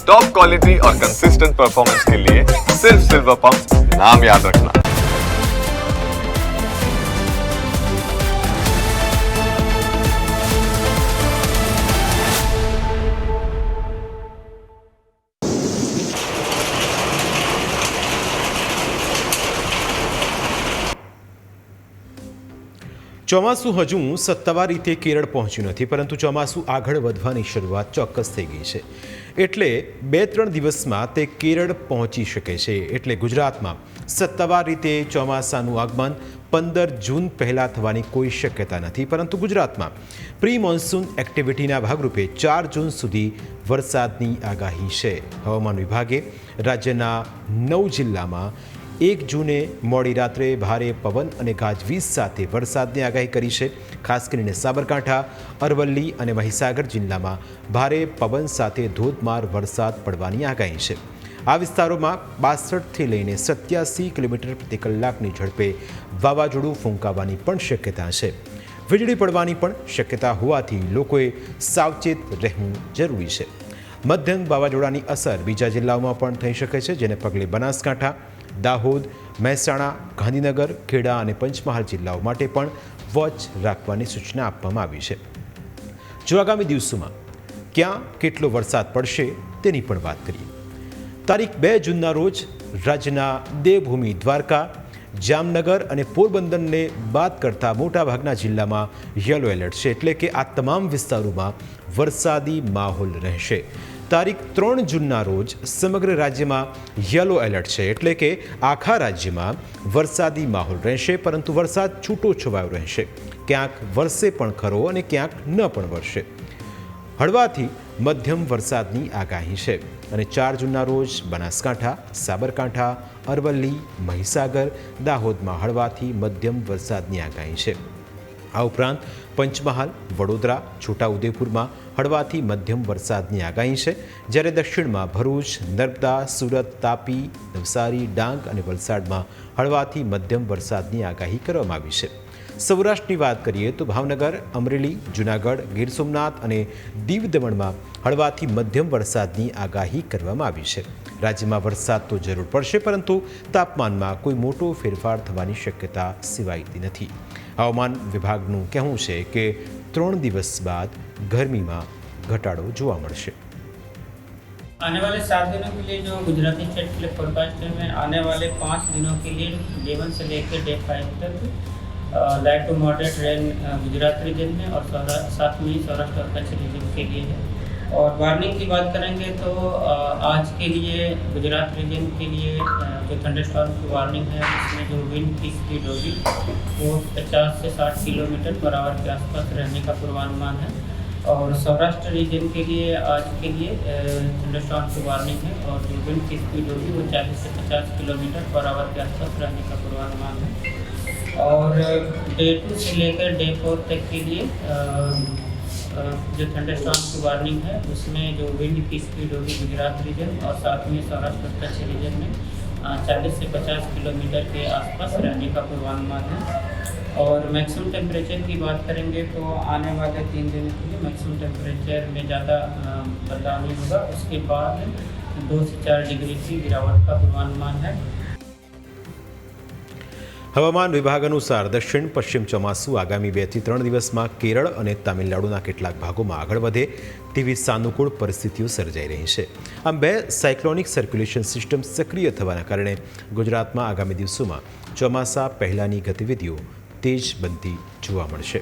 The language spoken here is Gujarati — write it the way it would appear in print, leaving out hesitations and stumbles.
टॉप क्वालिटी और कंसिस्टेंट परफॉर्मेंस के लिए सिर्फ सिल्वर पंप नाम याद रखना। ચોમાસું હજુ સત્તાવાર રીતે કેરળ પહોંચ્યું નથી, પરંતુ ચોમાસું આગળ વધવાની શરૂઆત ચોક્કસ થઈ ગઈ છે. એટલે 2-3 દિવસમાં તે કેરળ પહોંચી શકે છે. એટલે ગુજરાતમાં સત્તાવાર રીતે ચોમાસાનું આગમન 15 જૂન પહેલાં થવાની કોઈ શક્યતા નથી, પરંતુ ગુજરાતમાં પ્રી મોન્સૂન એક્ટિવિટીના ભાગરૂપે 4 જૂન સુધી વરસાદની આગાહી છે. હવામાન વિભાગે રાજ્યના 9 જિલ્લામાં 1 જૂને મોડી રાત્રે ભારે પવન અને ગાજવીજ સાથે વરસાદની આગાહી કરી છે. ખાસ કરીને સાબરકાંઠા, અરવલ્લી અને મહીસાગર જિલ્લામાં ભારે પવન સાથે ધોધમાર વરસાદ પડવાની આગાહી છે. આ વિસ્તારોમાં 62થી લઈને 87 કિલોમીટર પ્રતિ કલાકની ઝડપે વાવાઝોડું ફૂંકાવાની પણ શક્યતા છે. વીજળી પડવાની પણ શક્યતા હોવાથી લોકોએ સાવચેત રહેવું જરૂરી છે. મધ્યમ વાવાઝોડાની અસર બીજા જિલ્લાઓમાં પણ થઈ શકે છે, જેને પગલે બનાસકાંઠા, દાહોદ, મહેસાણા, ગાંધીનગર, ખેડા અને પંચમહાલ જિલ્લાઓ માટે પણ વોચ રાખવાની સૂચના આપવામાં આવી છે. જો આગામી દિવસોમાં ક્યાં કેટલો વરસાદ પડશે તેની પણ વાત કરીએ. તારીખ 2 જૂનના રોજ રાજ્યના દેવભૂમિ દ્વારકા, જામનગર અને પોરબંદરને બાદ કરતા મોટાભાગના જિલ્લામાં યલો એલર્ટ છે. એટલે કે આ તમામ વિસ્તારોમાં વરસાદી માહોલ રહેશે. તારીખ 3 જૂનના રોજ સમગ્ર રાજ્યમાં યલો એલર્ટ છે. એટલે કે આખા રાજ્યમાં વરસાદી માહોલ રહેશે, પરંતુ વરસાદ છૂટો છવાયો રહેશે. ક્યાંક વરસે પણ ખરો અને ક્યાંક ન પણ વરસે. હળવાથી મધ્યમ વરસાદની આગાહી છે. અને 4 જૂનના રોજ બનાસકાંઠા, સાબરકાંઠા, અરવલ્લી, મહીસાગર, દાહોદમાં હળવાથી મધ્યમ વરસાદની આગાહી છે. આ ઉપરાંત પંચમહાલ, વડોદરા, છોટાઉદેપુરમાં હળવાથી મધ્યમ વરસાદની આગાહી છે. જ્યારે દક્ષિણમાં ભરૂચ, નર્મદા, સુરત, તાપી, નવસારી, ડાંગ અને વલસાડમાં હળવાથી મધ્યમ વરસાદની આગાહી કરવામાં આવી છે. સૌરાષ્ટ્રની વાત કરીએ તો ભાવનગર, અમરેલી, જૂનાગઢ, ગીર સોમનાથ અને દીવ દમણમાં હળવાથી મધ્યમ વરસાદની આગાહી કરવામાં આવી છે. રાજ્યમાં વરસાદ તો જરૂર પડશે, પરંતુ તાપમાનમાં કોઈ મોટો ફેરફાર થવાની શક્યતા સેવાતી નથી. હવામાન વિભાગનું કહેવું છે કે 3 દિવસ બાદ गर्मी में घटाड़ो जोवा मळशे. आने वाले 7 दिनों के लिए जो गुजराती स्टेट के फोरकास्ट में आने वाले 5 दिनों के लिए डे 1 से लेकर डे 5 तक light to moderate rain Gujarat region में और साथ में सौराष्ट्र और कच्छ रीजन के लिए है. और वार्निंग की बात करेंगे तो आज के लिए गुजरात रीजन के लिए जो थंडरस्टॉर्म की वार्निंग है, उसमें जो विंड की स्पीड होगी वो 50 से 60 किलोमीटर पर आवर के आसपास रहने का पूर्वानुमान है. और सौराष्ट्र रीजन के लिए आज के लिए थंडरस्टॉर्म की वार्निंग है और जो विंड की स्पीड होगी वो 40 से 50 किलोमीटर पर आवर के आसपास रहने का पूर्वानुमान है. और डे 2 से लेकर डे 4 तक के लिए जो थंडरस्टॉर्म की वार्निंग है, उसमें जो विंड की स्पीड होगी गुजरात रीजन और साथ में सौराष्ट्र और कच्छ रीजन में 40 से 50 किलोमीटर के आसपास रहने का पूर्वानुमान है. और मैक्सिमम टेम्परेचर की बात करेंगे तो आने वाले 3 दिन के लिए मैक्सिमम टेम्परेचर में ज़्यादा बदलाव नहीं होगा. उसके बाद 2 से 4 डिग्री की गिरावट का पूर्वानुमान है. હવામાન વિભાગ અનુસાર દક્ષિણ પશ્ચિમ ચોમાસું આગામી 2 થી 3 દિવસમાં કેરળ અને તામિલનાડુના કેટલાક ભાગોમાં આગળ વધે તેવી સાનુકૂળ પરિસ્થિતિઓ સર્જાઈ રહી છે. આમ 2 સાયક્લોનિક સર્ક્યુલેશન સિસ્ટમ સક્રિય થવાના કારણે ગુજરાતમાં આગામી દિવસોમાં ચોમાસા પહેલાંની ગતિવિધિઓ તેજ બનતી જોવા મળશે.